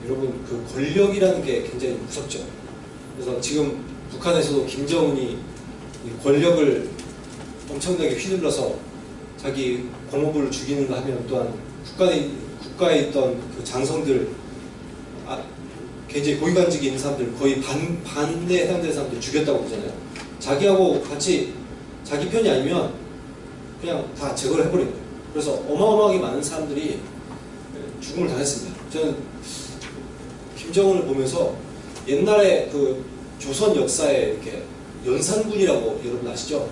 여러분 그 권력이라는 게 굉장히 무섭죠. 그래서 지금 북한에서도 김정은이 이 권력을 엄청나게 휘둘러서 자기 공무부를 죽이는가 하면 또한 국가에 있던 그 장성들, 굉장히 고위관직에 있는 사람들, 거의 반대에 해당되는 사람들 죽였다고 그러잖아요. 자기하고 같이 자기 편이 아니면 그냥 다 제거를 해버린 거예요. 그래서 어마어마하게 많은 사람들이 죽음을 당했습니다. 저는 김정은을 보면서 옛날에 그 조선 역사에 이렇게 연산군이라고 여러분 아시죠?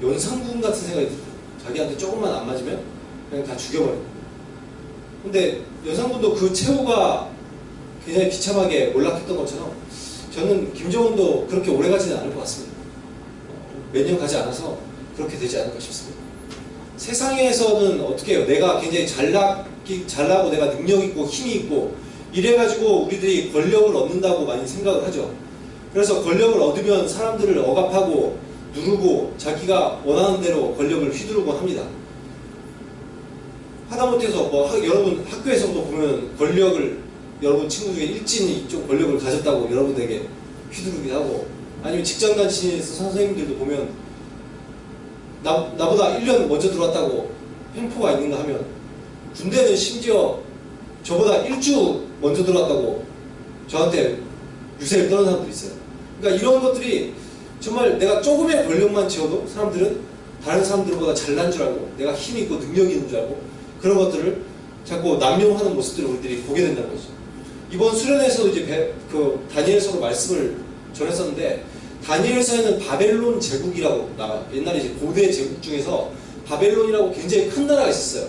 연산군 같은 생각이 들어요. 자기한테 조금만 안 맞으면 그냥 다 죽여버려요. 근데 연산군도 그 최후가 굉장히 비참하게 몰락했던 것처럼 저는 김정은도 그렇게 오래 가지는 않을 것 같습니다. 몇 년 가지 않아서 그렇게 되지 않을까 싶습니다. 세상에서는 어떻게 해요? 내가 굉장히 잘나고 내가 능력 있고 힘이 있고 이래가지고 우리들이 권력을 얻는다고 많이 생각을 하죠. 그래서 권력을 얻으면 사람들을 억압하고 누르고 자기가 원하는 대로 권력을 휘두르곤 합니다. 하다못해서 뭐 여러분 학교에서도 보면 권력을 여러분 친구 중에 일진이 좀 권력을 가졌다고 여러분에게 휘두르기도 하고, 아니면 직장 다니시는 선생님들도 보면 나보다 1년 먼저 들어왔다고 횡포가 있는가 하면, 군대는 심지어 저보다 1주 먼저 들어왔다고 저한테 유세를 떠는 사람들이 있어요. 그러니까 이런 것들이 정말 내가 조금의 권력만 지어도 사람들은 다른 사람들보다 잘난 줄 알고 내가 힘이 있고 능력이 있는 줄 알고 그런 것들을 자꾸 남용하는 모습들을 우리들이 보게 된다는 거죠. 이번 수련회에서도 이제 다니엘서로 말씀을 전했었는데, 다니엘서에는 바벨론 제국이라고 나와요. 옛날에 이제 고대 제국 중에서 바벨론이라고 굉장히 큰 나라가 있었어요.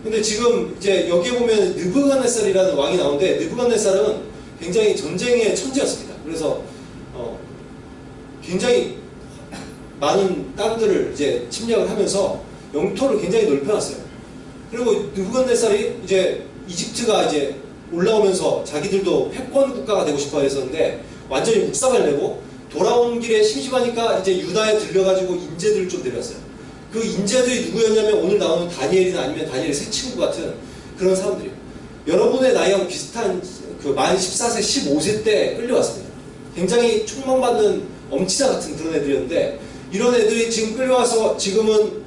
근데 지금 이제 여기에 보면 느부갓네살이라는 왕이 나오는데, 느부갓네살은 굉장히 전쟁의 천재였습니다. 그래서 굉장히 많은 땅들을 이제 침략을 하면서 영토를 굉장히 넓혀놨어요. 그리고 느부갓네살이 이제 이집트가 이제 올라오면서 자기들도 패권 국가가 되고 싶어 했었는데 완전히 묵사발 내고 돌아온 길에 심심하니까 이제 유다에 들려가지고 인재들을 좀 데려왔어요. 그 인재들이 누구였냐면 오늘 나오는 다니엘이나 아니면 다니엘의 새 친구 같은 그런 사람들이에요. 여러분의 나이하고 비슷한 그 만 14세, 15세 때 끌려왔습니다. 굉장히 촉망받는 엄치자 같은 그런 애들이었는데, 이런 애들이 지금 끌려와서 지금은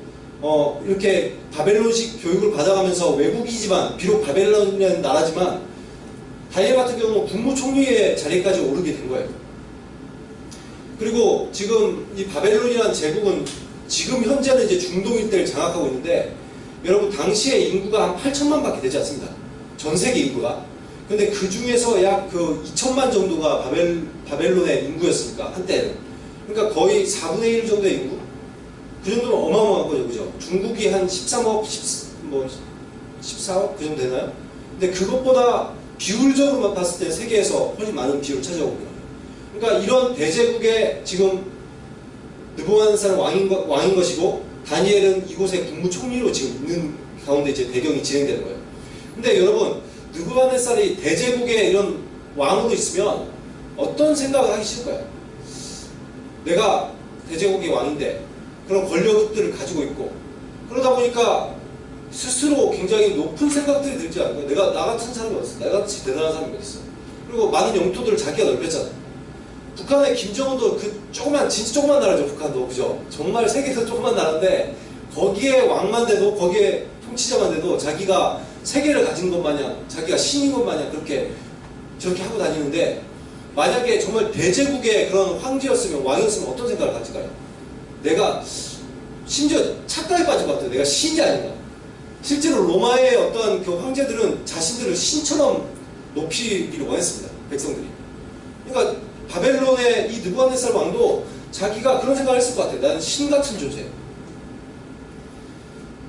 이렇게 바벨론식 교육을 받아가면서 외국이지만, 비록 바벨론이라는 나라지만 다니엘 같은 경우는 국무총리의 자리까지 오르게 된 거예요. 그리고 지금 이 바벨론이라는 제국은 지금 현재는 이제 중동 일대를 장악하고 있는데, 여러분 당시에 인구가 한 8천만 밖에 되지 않습니다. 전 세계 인구가. 근데 그 중에서 약 그 2천만 정도가 바벨론의 인구였으니까, 한때는. 그러니까 거의 4분의 1 정도의 인구? 그 정도면 어마어마한 거죠, 그죠? 중국이 한 13억, 14억? 그 정도 되나요? 근데 그것보다 비율적으로만 봤을 때 세계에서 훨씬 많은 비율을 차지하고 있는 거예요. 그러니까 이런 대제국의 지금 느부갓네살은 왕인 것이고, 다니엘은 이곳의 국무총리로 지금 있는 가운데 이제 배경이 진행되는 거예요. 근데 여러분, 느부갓네살이 대제국의 이런 왕으로 있으면 어떤 생각을 하기 싫을까요? 내가 대제국의 왕인데 그런 권력들을 가지고 있고, 그러다 보니까 스스로 굉장히 높은 생각들이 들지 않을까요? 나 같은 사람이 어딨어? 나같이 대단한 사람이 어딨어? 그리고 많은 영토들을 자기가 넓혔잖아요. 북한의 김정은도 진짜 조그만 나라죠, 북한도. 그죠? 정말 세계에서 조그만 나라인데, 거기에 왕만 돼도, 거기에 통치자만 돼도 자기가 세계를 가진 것 마냥, 자기가 신인 것 마냥 저렇게 하고 다니는데, 만약에 정말 대제국의 그런 황제였으면, 왕이었으면 어떤 생각을 가질까요? 내가, 심지어 착각에 빠진 것 같아요. 내가 신이 아닌가. 실제로 로마의 어떤 그 황제들은 자신들을 신처럼 높이기를 원했습니다, 백성들이. 그러니까 바벨론의 이 느부갓네살 왕도 자기가 그런 생각을 했을 것 같아요. 나는 신 같은 존재예요.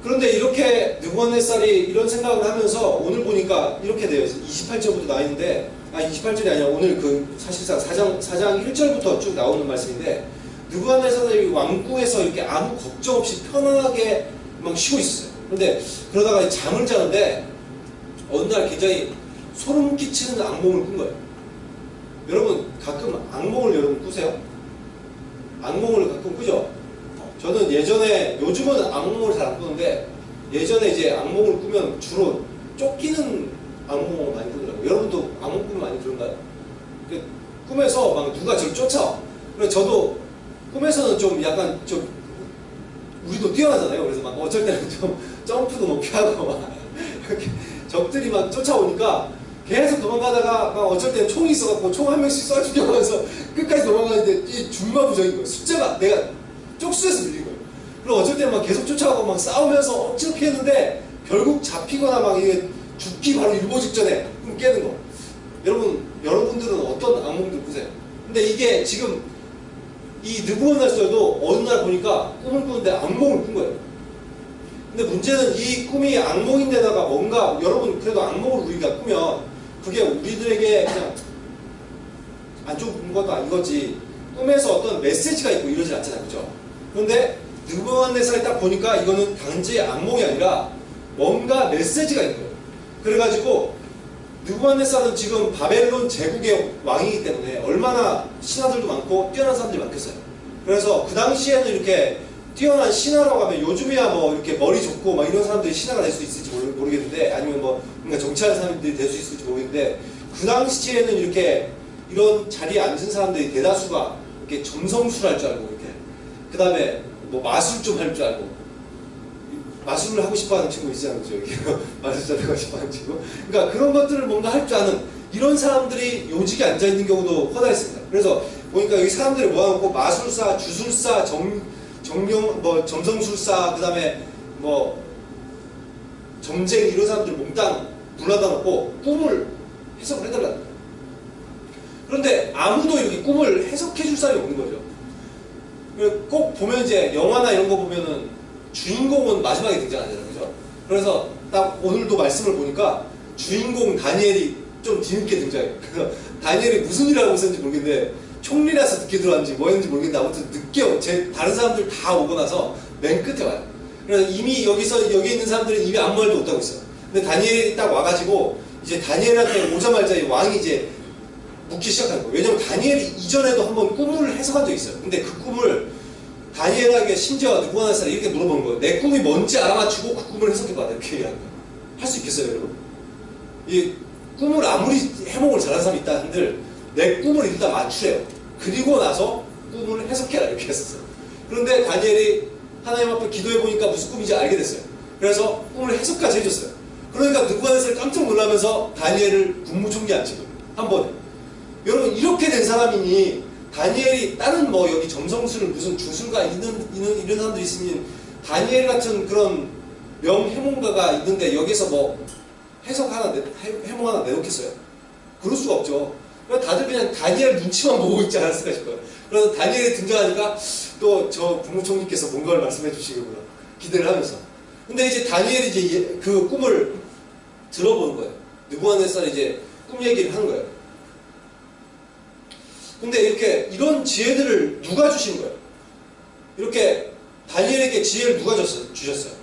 그런데 이렇게 느부갓네살이 이런 생각을 하면서 오늘 보니까 이렇게 돼요. 28절부터 나와 있는데, 28절이 아니라 오늘 사실상 4장 1절부터 쭉 나오는 말씀인데, 느부갓네살이 왕궁에서 이렇게 아무 걱정 없이 편안하게 막 쉬고 있었어요. 그런데 그러다가 잠을 자는데 어느 날 굉장히 소름 끼치는 악몽을 꾼 거예요. 여러분 가끔 악몽을 여러분 꾸세요? 악몽을 가끔 꾸죠? 저는 요즘은 악몽을 잘 안 꾸는데, 예전에 이제 악몽을 꾸면 주로 쫓기는 악몽을 많이 꾸더라고요. 여러분도 악몽 꿈을 많이 꾸는가요? 꿈에서 막 누가 저를 쫓아와. 그래서 저도 꿈에서는 좀 약간 좀 우리도 뛰어나잖아요. 그래서 막 어쩔 때는 좀 점프도 높이 하고 막 이렇게 적들이 막 쫓아오니까 계속 도망가다가 막 어쩔 때는 총이 있어갖고 총 한 명씩 쏴 죽여가면서 끝까지 도망가는데 이 중마부적인 거예요. 숫자가 내가 쪽수에서 밀린 거예요. 그리고 어쩔 때는 막 계속 쫓아가고 막 싸우면서 억지로 피했는데 결국 잡히거나 막 이게 죽기 바로 일보 직전에 깨는 거. 여러분들은 어떤 악몽들 꾸세요? 근데 이게 지금 이 느부갓네살도 어느 날 보니까 꿈을 꾸는데 악몽을 꾼 거예요. 근데 문제는 이 꿈이 악몽인데다가 뭔가 여러분 그래도 악몽을 우리가 꾸면 그게 우리들에게 그냥 안 좋은 것도 아니겠지. 꿈에서 어떤 메시지가 있고 이러진 않잖아요. 그죠? 그런데 느부갓네살이 딱 보니까 이거는 단지 악몽이 아니라 뭔가 메시지가 있는 거예요. 그래가지고 느부갓네살은 지금 바벨론 제국의 왕이기 때문에 얼마나 신하들도 많고 뛰어난 사람들이 많겠어요. 그래서 그 당시에는 이렇게 뛰어난 신하라고 하면 요즘이야 뭐 이렇게 머리 좋고 막 이런 사람들이 신하가 될 수 있을지 모르겠는데 아니면 뭐 뭔가 정치하는 사람들이 될 수 있을지 모르겠는데 그 당시에는 이렇게 이런 자리에 앉은 사람들이 대다수가 이렇게 점성술 할 줄 알고 이렇게 그 다음에 뭐 마술 좀 할 줄 알고 마술을 하고 싶어하는 친구 있잖아요. 여기 마술사를 하고 싶어하는 친구. 그러니까 그런 것들을 뭔가 할 줄 아는 이런 사람들이 요직에 앉아 있는 경우도 허다했습니다. 그래서 보니까 여기 사람들이 모아놓고 마술사, 주술사, 뭐 점성술사, 그 다음에 뭐 점쟁이 이런 사람들 몽땅 불러다 놓고 꿈을 해석을 해달라는 거예요. 그런데 아무도 이렇게 꿈을 해석해 줄 사람이 없는 거죠. 꼭 보면 이제 영화나 이런 거 보면은 주인공은 마지막에 등장하잖아요. 그죠? 그래서 딱 오늘도 말씀을 보니까 주인공 다니엘이 좀 뒤늦게 등장해요. 그래서 다니엘이 무슨 일을 하고 있었는지 모르겠는데 총리라서 늦게 들어왔는지 뭐였는지 모르겠는데 아무튼 늦게 다른 사람들 다 오고 나서 맨 끝에 와요. 그래서 이미 여기 있는 사람들은 이미 아무 말도 못하고 있어요. 근데 다니엘이 딱 와가지고 이제 다니엘한테 오자마자 이 왕이 이제 묻기 시작하는 거예요. 왜냐면 다니엘이 이전에도 한번 꿈을 해석한 적이 있어요. 근데 그 꿈을 다니엘에게 심지어 느부갓네살이 이렇게 물어보는 거예요. 내 꿈이 뭔지 알아맞히고 그 꿈을 해석해봐. 이렇게 얘기하는 거예요. 할 수 있겠어요, 여러분? 이 꿈을 아무리 해몽을 잘하는 사람이 있다 한들 내 꿈을 일단 맞추래요. 그리고 나서 꿈을 해석해라 이렇게 했었어요. 그런데 다니엘이 하나님 앞에 기도해보니까 무슨 꿈인지 알게 됐어요. 그래서 꿈을 해석까지 해줬어요. 그러니까 느부갓네살이 깜짝 놀라면서 다니엘을 국무총리 앉힌 거예요. 한 번에. 여러분 이렇게 된 사람이니 다니엘이 다른 뭐 여기 점성술 무슨 주술가 이런 사람들이 있으니 다니엘 같은 그런 명해몽가가 있는데 여기서 뭐 해몽 하나 내놓겠어요? 그럴 수가 없죠. 다들 그냥 다니엘 눈치만 보고 있지 않았을까 싶어요. 그래서 다니엘이 등장하니까 또 저 국무총리께서 뭔가를 말씀해 주시겠구나 기대를 하면서. 근데 이제 다니엘이 이제 그 꿈을 들어보는 거예요. 느부갓네살이 이제 꿈 얘기를 하는 거예요. 근데 이렇게 이런 지혜들을 누가 주신 거예요? 이렇게 다니엘에게 지혜를 누가 주셨어요?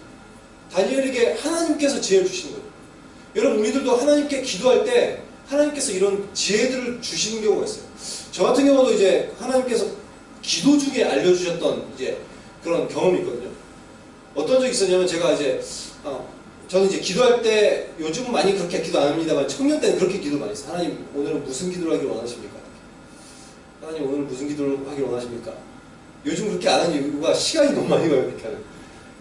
다니엘에게 하나님께서 지혜를 주신 거예요. 여러분 우리들도 하나님께 기도할 때 하나님께서 이런 지혜들을 주시는 경우가 있어요. 저 같은 경우도 이제 하나님께서 기도 중에 알려주셨던 이제 그런 경험이 있거든요. 어떤 적이 있었냐면 제가 이제 저는 이제 기도할 때 요즘은 많이 그렇게 기도 안 합니다만 청년 때는 그렇게 기도 많이 했어요. 하나님 오늘은 무슨 기도를 하길 원하십니까? 하나님 오늘 무슨 기도를 하길 원하십니까? 요즘 그렇게 안 하는 이유가 시간이 너무 많이 가요. 그렇게 하면.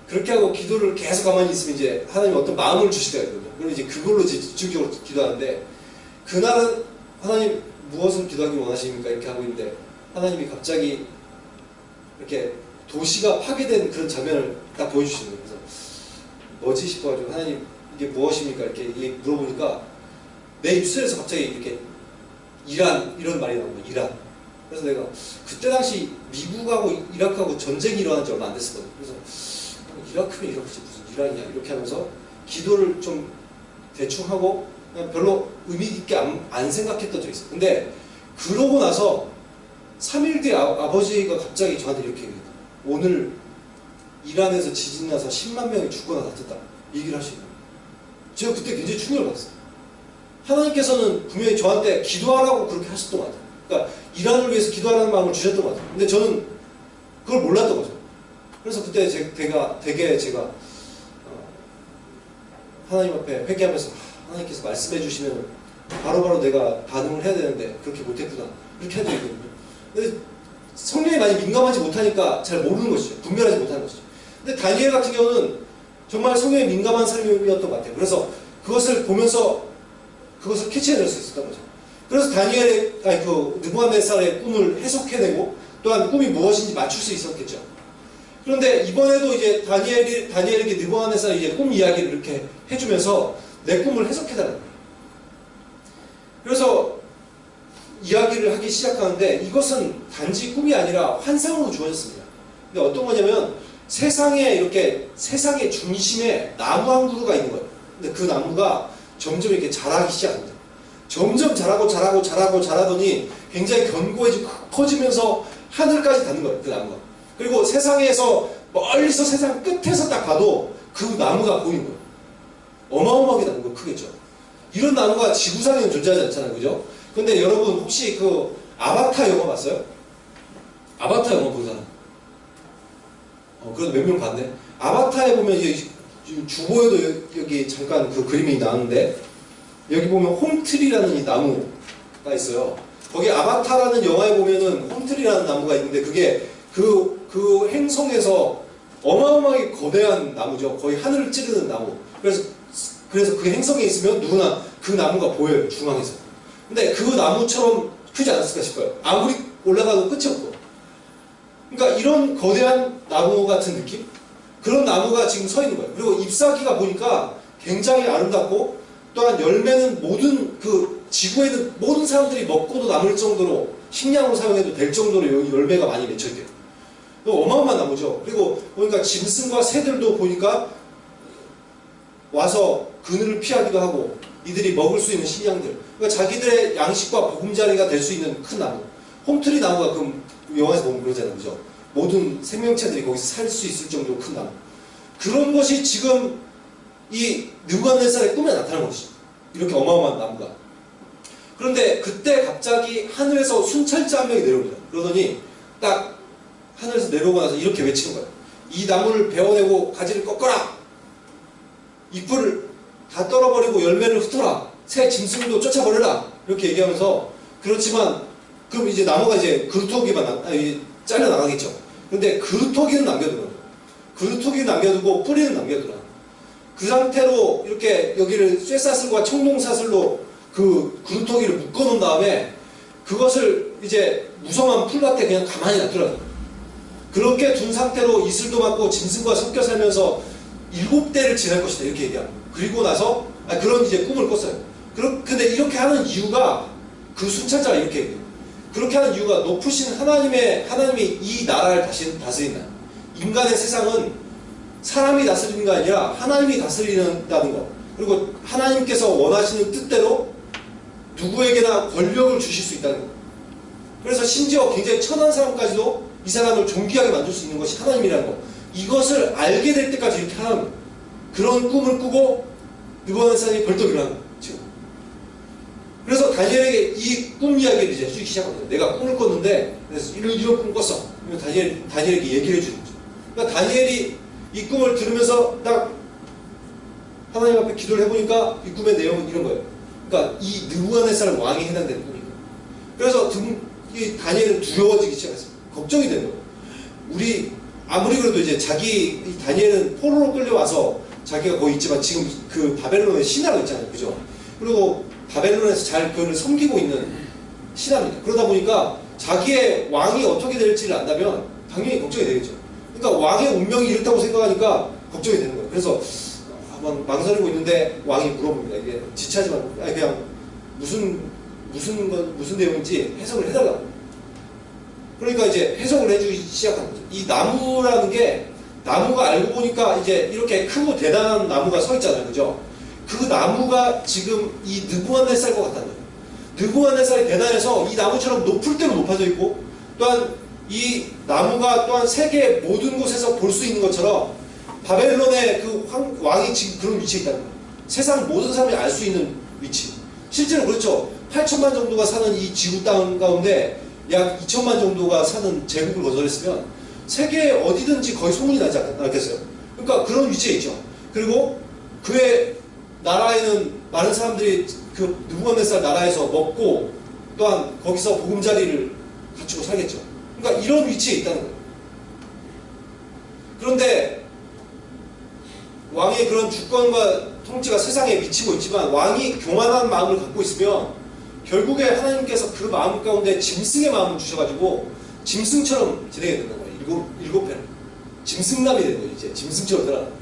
그렇게 하고 기도를 계속 가만히 있으면 이제 하나님 어떤 마음을 주실 때가 있거든요. 그럼 이제 그걸로 집중적으로 기도하는데 그날은 하나님 무엇을 기도하길 원하십니까? 이렇게 하고 있는데 하나님이 갑자기 이렇게 도시가 파괴된 그런 장면을 딱 보여주시는 거예요. 그래서 뭐지 싶어가지고 하나님 이게 무엇입니까? 이렇게 물어보니까 내 입술에서 갑자기 이렇게 이란 이런 말이 나온 거예요. 이란. 그래서 내가 그때 당시 미국하고 이라크하고 전쟁이 일어난 지 얼마 안 됐었거든요. 그래서 이라크면 이라크지 무슨 이란이냐 이렇게 하면서 기도를 좀 대충 하고 그냥 별로 의미 있게 안 생각했던 적이 있어요. 근데 그러고 나서 3일 뒤에 아버지가 갑자기 저한테 이렇게 얘기해요. 오늘 이란에서 지진 나서 10만 명이 죽거나 다쳤다 얘기를 하시는 거예요. 제가 그때 굉장히 충격을 받았어요. 하나님께서는 분명히 저한테 기도하라고 그렇게 하셨던 것 같아요. 그러니까 이란을 위해서 기도하라는 마음을 주셨던 것 같아요. 근데 저는 그걸 몰랐던 거죠. 그래서 그때 되게 제가 하나님 앞에 회개하면서 하나님께서 말씀해 주시면 바로바로 내가 반응을 해야 되는데 그렇게 못했구나. 이렇게 해야 되거든요. 근데 성령이 많이 민감하지 못하니까 잘 모르는 것이죠. 분별하지 못하는 것이죠. 근데 다니엘 같은 경우는 정말 성령에 민감한 사람이었던 것 같아요. 그래서 그것을 보면서 그것을 캐치해낼 수 있었던 거죠. 그래서 느부갓네살의 꿈을 해석해내고 또한 꿈이 무엇인지 맞출 수 있었겠죠. 그런데 이번에도 이제 다니엘에게 느부갓네살이 이제 꿈 이야기를 이렇게 해주면서 내 꿈을 해석해달라는 거예요. 그래서 이야기를 하기 시작하는데 이것은 단지 꿈이 아니라 환상으로 주어졌습니다. 근데 어떤 거냐면 세상의 중심에 나무 한 그루가 있는 거예요. 근데 그 나무가 점점 이렇게 자라기 시작합니다. 점점 자라더니 굉장히 견고해지고 커지면서 하늘까지 닿는 거예요. 그 나무가. 그리고 세상에서 멀리서 세상 끝에서 딱 봐도 그 나무가 보이는 거예요. 어마어마하게 나무가 크겠죠. 이런 나무가 지구상에는 존재하지 않잖아요. 그죠? 근데 여러분 혹시 그 아바타 영화 봤어요? 아바타 영화 본 사람? 그래도 몇 명 봤네. 아바타에 보면 주보에도 여기 잠깐 그 그림이 나오는데 여기 보면 홈트리라는 이 나무가 있어요. 거기 아바타라는 영화에 보면은 홈트리라는 나무가 있는데 그게 그 행성에서 어마어마하게 거대한 나무죠. 거의 하늘을 찌르는 나무. 그래서 그 행성에 있으면 누구나 그 나무가 보여요. 중앙에서. 근데 그 나무처럼 크지 않았을까 싶어요. 아무리 올라가도 끝이 없고. 그러니까 이런 거대한 나무 같은 느낌? 그런 나무가 지금 서 있는 거예요. 그리고 잎사귀가 보니까 굉장히 아름답고 또한 열매는 모든 지구에 있는 모든 사람들이 먹고도 남을 정도로 식량으로 사용해도 될 정도로 여기 열매가 많이 맺혀있대요. 어마어마한 나무죠. 그리고 보니까 짐승과 새들도 보니까 와서 그늘을 피하기도 하고 이들이 먹을 수 있는 식량들. 그러니까 자기들의 양식과 보금자리가 될 수 있는 큰 나무. 홈트리 나무가 그 영화에서 보면 그러잖아요. 그죠? 모든 생명체들이 거기서 살 수 있을 정도로 큰 나무. 그런 것이 지금 이 느부갓네살의 꿈에 나타나는 것이죠. 이렇게 어마어마한 나무가. 그런데 그때 갑자기 하늘에서 순찰자 한 명이 내려옵니다. 그러더니 딱 하늘에서 내려오고 나서 이렇게 외치는 거예요. 이 나무를 베어내고 가지를 꺾어라. 잎을 다 떨어버리고 열매를 흩어라. 새 짐승도 쫓아버려라. 이렇게 얘기하면서 그렇지만 그럼 이제 나무가 이제 그루터기만 잘려 나가겠죠. 근데 그루터기는 남겨두는 거예요. 그루터기는 남겨두고 뿌리는 남겨두라. 그 상태로 이렇게 여기를 쇠사슬과 청동사슬로 그 그루터기를 묶어놓은 다음에 그것을 이제 무성한 풀밭에 그냥 가만히 놔두라. 그렇게 둔 상태로 이슬도 맞고 짐승과 섞여 살면서 7대를 지낼 것이다. 이렇게 얘기합니다. 그리고 나서 그런 이제 꿈을 꿨어요. 근데 이렇게 하는 이유가 그 순찰자가 이렇게 얘기해요. 그렇게 하는 이유가 높으신 하나님이 이 나라를 다스린다. 인간의 세상은 사람이 다스리는 게 아니라 하나님이 다스린다는 것. 그리고 하나님께서 원하시는 뜻대로 누구에게나 권력을 주실 수 있다는 것. 그래서 심지어 굉장히 천한 사람까지도 이 사람을 존귀하게 만들 수 있는 것이 하나님이라는 것. 이것을 알게 될 때까지 이렇게 하는 그런 꿈을 꾸고 느부갓네살이 벌떡 일어나는 거예요. 지금. 그래서 다니엘에게 이 꿈 이야기를 이제 해주기 시작합니다. 내가 꿈을 꿨는데 그래서 이런 꿈 꿨어. 다니엘에게 얘기를 해주는 거죠. 그러니까 다니엘이 이 꿈을 들으면서 딱 하나님 앞에 기도를 해보니까 이 꿈의 내용은 이런 거예요. 그러니까 이 느부갓네살 왕이 해당되는 꿈이에요. 그래서 이 다니엘은 두려워지기 시작했어요. 걱정이 되는 거예요. 아무리 그래도 이제 이 다니엘은 포로로 끌려와서 자기가 거기 있지만 지금 그 바벨론의 신하로 있잖아요. 그죠? 그리고 바벨론에서 잘 그를 섬기고 있는 신하입니다. 그러다 보니까 자기의 왕이 어떻게 될지를 안다면 당연히 걱정이 되겠죠. 그러니까 왕의 운명이 이렇다고 생각하니까 걱정이 되는 거예요. 그래서 한번 망설이고 있는데 왕이 물어봅니다. 이게 지체하지 말고 그냥 무슨 내용인지 해석을 해달라고. 그러니까 이제 해석을 해주기 시작한 거죠. 이 나무라는 게 나무가 알고 보니까 이제 이렇게 크고 대단한 나무가 서 있잖아요. 그죠? 그 나무가 지금 이 느부갓네살 것 같다는 거예요. 느부갓네살이 대단해서 이 나무처럼 높을 대로 높아져 있고 또한 이 나무가 또한 세계 모든 곳에서 볼 수 있는 것처럼 바벨론의 그 왕이 지금 그런 위치에 있다는 거예요. 세상 모든 사람이 알 수 있는 위치. 실제로 그렇죠. 8천만 정도가 사는 이 지구 땅 가운데 약 2천만 정도가 사는 제국을 건설했으면 세계 어디든지 거의 소문이 나지 않겠어요. 그러니까 그런 위치에 있죠. 그리고 그의 나라에는 많은 사람들이 그 느부갓네살 나라에서 먹고 또한 거기서 보금자리를 갖추고 살겠죠. 그러니까 이런 위치에 있다는 거예요. 그런데 왕의 그런 주권과 통치가 세상에 미치고 있지만 왕이 교만한 마음을 갖고 있으면 결국에 하나님께서 그 마음 가운데 짐승의 마음을 주셔가지고 짐승처럼 지내게 된다는 거예요. 일곱 회는 짐승남이 되는 거예요. 이제 짐승처럼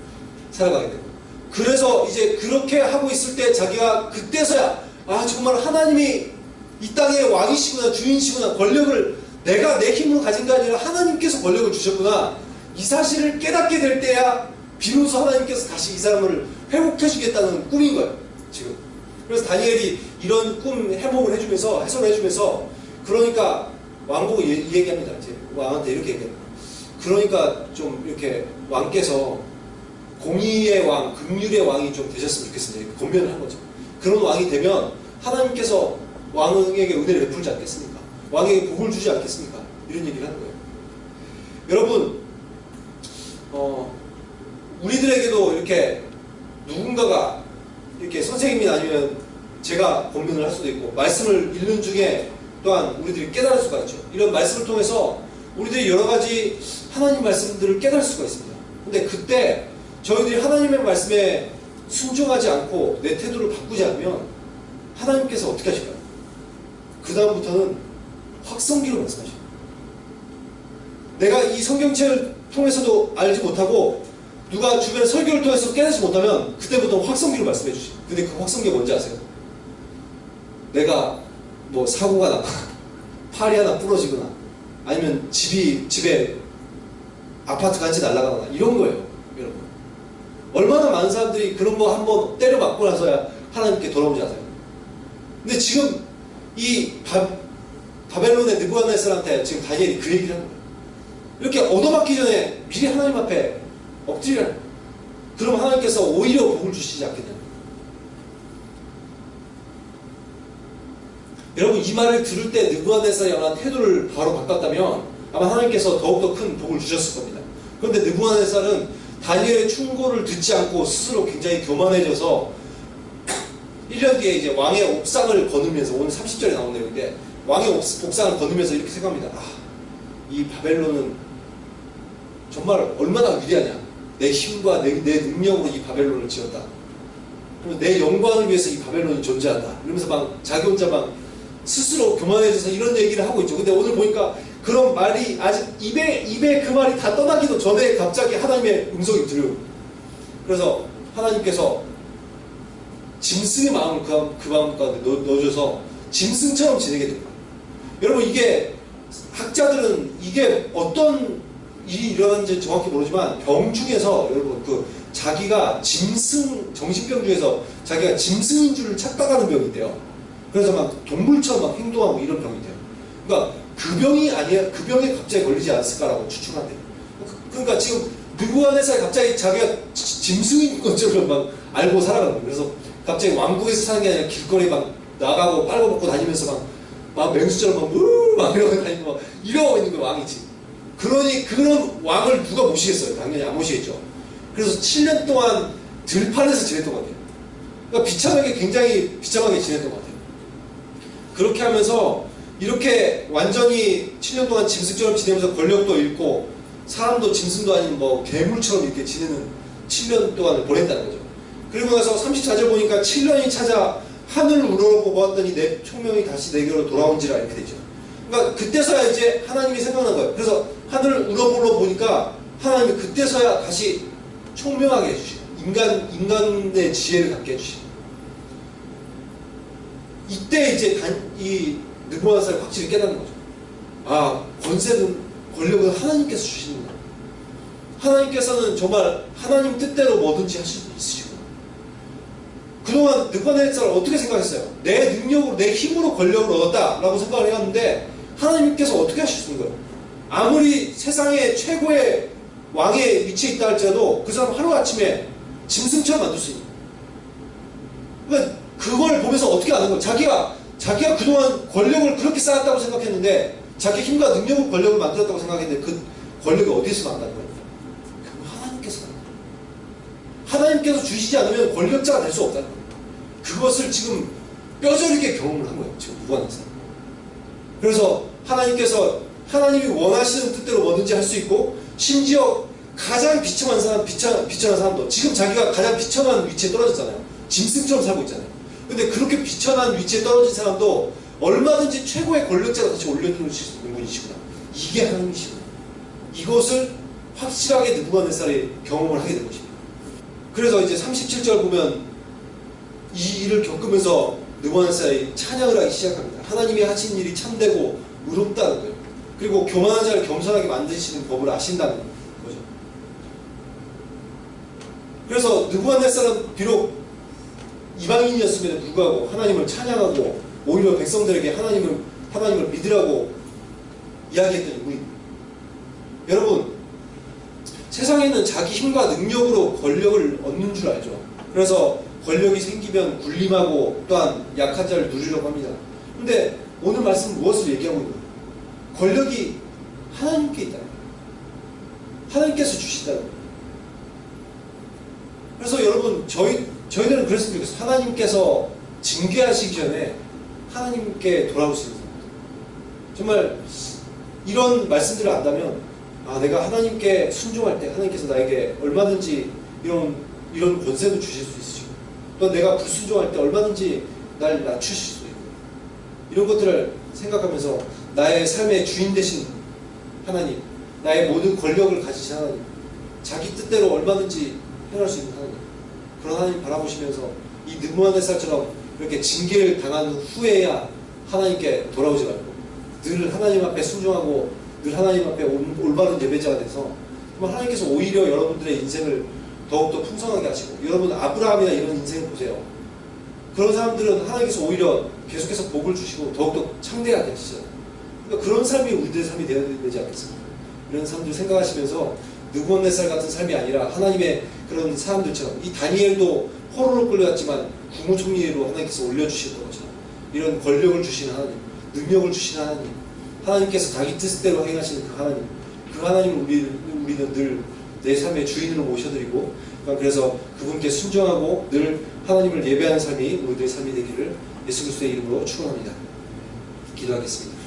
살아가게 되고. 그래서 이제 그렇게 하고 있을 때 자기가 그때서야 아 정말 하나님이 이 땅의 왕이시구나, 주인이시구나, 권력을 내가 내 힘으로 가진 게 아니라 하나님께서 권력을 주셨구나, 이 사실을 깨닫게 될 때야 비로소 하나님께서 다시 이 사람을 회복해주겠다는 꿈인 거예요, 지금. 그래서 다니엘이 이런 꿈 해몽을 해주면서, 해설을 해주면서, 그러니까 왕 보고 이 얘기합니다. 이제 왕한테 이렇게 얘기합니다. 그러니까 좀 이렇게 왕께서 공의의 왕, 긍휼의 왕이 좀 되셨으면 좋겠습니다. 권면을 한 거죠. 그런 왕이 되면 하나님께서 왕에게 은혜를 베풀지 않겠습니까? 왕에게 복을 주지 않겠습니까? 이런 얘기를 하는 거예요. 여러분, 우리들에게도 이렇게 누군가가 이렇게 선생님이 아니면 제가 권면을 할 수도 있고, 말씀을 읽는 중에 또한 우리들이 깨달을 수가 있죠. 이런 말씀을 통해서 우리들이 여러 가지 하나님 말씀들을 깨달을 수가 있습니다. 근데 그때 저희들이 하나님의 말씀에 순종하지 않고 내 태도를 바꾸지 않으면 하나님께서 어떻게 하실까요? 그 다음부터는 확성기로 말씀하십니다. 내가 이 성경책을 통해서도 알지 못하고 누가 주변 설교를 통해서 깨닫지 못하면 그때부터 확성기로 말씀해 주시죠. 근데 그 확성기가 뭔지 아세요? 내가 뭐 사고가 나거나 팔이 하나 부러지거나 아니면 집에 아파트가 한 채 날아가거나 이런 거예요, 여러분. 얼마나 많은 사람들이 그런 거 한번 때려 맞고 나서야 하나님께 돌아오지 아세요? 근데 지금 이 바벨론의 느부갓네살한테 지금 다니엘이 그 얘기를 하는 거예요. 이렇게 얻어맞기 전에 미리 하나님 앞에 엎드리라는 거예요. 그럼 하나님께서 오히려 복을 주시지 않겠냐. 여러분, 이 말을 들을 때 느부갓네살이 아마 태도를 바로 바꿨다면 아마 하나님께서 더욱더 큰 복을 주셨을 겁니다. 그런데 느부갓네살은 다니엘의 충고를 듣지 않고 스스로 굉장히 교만해져서 1년 뒤에 이제 왕의 옥상을 거두면서, 오늘 30절에 나온 내용인데, 왕의 옥상을 거두면서 이렇게 생각합니다. 아, 이 바벨론은 정말 얼마나 위대하냐. 내 힘과 내 능력으로 이 바벨론을 지었다. 그리고 내 영광을 위해서 이 바벨론이 존재한다. 이러면서 막 자기 혼자 막 스스로 교만해져서 이런 얘기를 하고 있죠. 근데 오늘 보니까 그런 말이 아직 입에 그 말이 다 떠나기도 전에 갑자기 하나님의 음성이 들려요. 그래서 하나님께서 짐승의 마음을 그 마음 가운데 넣어줘서 짐승처럼 지내게 됩니다. 여러분, 이게 학자들은 이게 어떤 일이 일어나는지 정확히 모르지만 병 중에서 여러분 그 자기가 짐승, 정신병 중에서 자기가 짐승인 줄을 착각하는 병이 있대요. 그래서 막 동물처럼 막 행동하고 이런 병이 돼요. 그러니까 그 병이 아니야, 그 병에 갑자기 걸리지 않았을까라고 추측한대요. 그러니까 지금 느부갓네살이 갑자기 자기가 짐승인 것처럼 막 알고 살아가는 거예요. 그래서 갑자기 왕국에서 사는 게 아니라 길거리에 막 나가고 빨아먹고 다니면서 막 맹수처럼 막 이러고 다니고 막 이러고 있는 거예요, 왕이 지금. 그러니 그런 왕을 누가 모시겠어요? 당연히 안 모시겠죠. 그래서 7년 동안 들판에서 지냈던 것 같아요. 그러니까 비참하게, 굉장히 비참하게 지냈던 것 같아요. 그렇게 하면서 이렇게 완전히 7년 동안 짐승처럼 지내면서 권력도 잃고 사람도 짐승도 아닌 뭐 괴물처럼 이렇게 지내는 7년 동안을 보냈다는 거죠. 그리고 나서 34절 보니까 7년이 찾아 하늘을 우러러보았더니 내 총명이 다시 내게로 돌아온지라 이렇게 되죠. 그러니까 그때서야 이제 하나님이 생각난 거예요. 그래서 하늘을 우러보러 보니까 하나님이 그때서야 다시 총명하게 해주시고 인간의 지혜를 갖게 해주시고, 이때 이제 이 느부갓네살이 확실히 깨닫는 거죠. 아, 권세는, 권력은 하나님께서 주시는구나. 하나님께서는 정말 하나님 뜻대로 뭐든지 하실 수 있으시구나. 그동안 느부갓네살을 어떻게 생각했어요? 내 능력으로, 내 힘으로 권력을 얻었다라고 생각을 해왔는데 하나님께서 어떻게 하실 수 있는 거예요? 아무리 세상의 최고의 왕의 위치에 있다 할지라도 그 사람 하루아침에 짐승처럼 만들 수 있는 거예요. 그러니까 그걸 보면서 어떻게 아는 거예요? 자기가 그동안 권력을 그렇게 쌓았다고 생각했는데, 자기 힘과 능력으로 권력을 만들었다고 생각했는데 그 권력이 어디서 난다는 거예요? 그건 하나님께서 난다는 거예요. 하나님께서 주시지 않으면 권력자가 될 수 없다는 거예요. 그것을 지금 뼈저리게 경험을 한 거예요. 지금 무한에서. 그래서 하나님께서 하나님이 원하시는 뜻대로 뭐든지 할 수 있고, 심지어 가장 비천한 사람도 지금 자기가 가장 비천한 위치에 떨어졌잖아요. 짐승처럼 살고 있잖아요. 근데 그렇게 비천한 위치에 떨어진 사람도 얼마든지 최고의 권력자로 다시 올려놓으실 수 있는 분이시구나. 이게 하나님이시구나. 이것을 확실하게 느부갓네살이 경험을 하게 된 것입니다. 그래서 이제 37절 보면 이 일을 겪으면서 느부갓네살이 찬양을 하기 시작합니다. 하나님이 하신 일이 참되고 의롭다는 거예요. 그리고 교만한 자를 겸손하게 만드시는 법을 아신다는 거죠. 그래서 느부갓네살은 비록 이방인이었음에도 불구하고 하나님을 찬양하고 오히려 백성들에게 하나님을 믿으라고 이야기했던 인물입니다. 여러분, 세상에는 자기 힘과 능력으로 권력을 얻는 줄 알죠. 그래서 권력이 생기면 군림하고 또한 약한 자를 누리려고 합니다. 근데 오늘 말씀은 무엇을 얘기하고 있는 거예요? 권력이 하나님께 있다는 거예요. 하나님께서 주신다는 거예요. 그래서 여러분, 저희들은 그랬으면 좋겠어요. 하나님께서 징계하시기 전에 하나님께 돌아오시는 겁니다. 정말 이런 말씀들을 안다면, 내가 하나님께 순종할 때 하나님께서 나에게 얼마든지 이런 권세도 주실 수 있으시고, 또 내가 불순종할 때 얼마든지 날 낮추실 수 있고, 이런 것들을 생각하면서 나의 삶의 주인 되신 하나님, 나의 모든 권력을 가지신 하나님, 자기 뜻대로 얼마든지 행할 수 있는 하나님, 그런 하나님 바라보시면서 이 느부갓네살처럼 이렇게 징계를 당한 후에야 하나님께 돌아오지 말고 늘 하나님 앞에 순종하고 늘 하나님 앞에 올바른 예배자가 돼서 정말 하나님께서 오히려 여러분들의 인생을 더욱더 풍성하게 하시고, 여러분 아브라함이나 이런 인생을 보세요. 그런 사람들은 하나님께서 오히려 계속해서 복을 주시고 더욱더 창대하게 하시잖아요. 그러니까 그런 삶이 우리들의 삶이 되어야 되지 않겠습니까? 이런 사람들 생각하시면서 느부갓네살 같은 삶이 아니라 하나님의 그런 사람들처럼, 이 다니엘도 포로로 끌려갔지만 국무총리로 하나님께서 올려주셨던 것처럼 이런 권력을 주시는 하나님, 능력을 주시는 하나님, 하나님께서 자기 뜻대로 행하시는 그 하나님을 우리는 늘 내 삶의 주인으로 모셔드리고, 그래서 그분께 순종하고 늘 하나님을 예배하는 삶이 우리들의 삶이 되기를 예수 그리스도의 이름으로 축원합니다. 기도하겠습니다.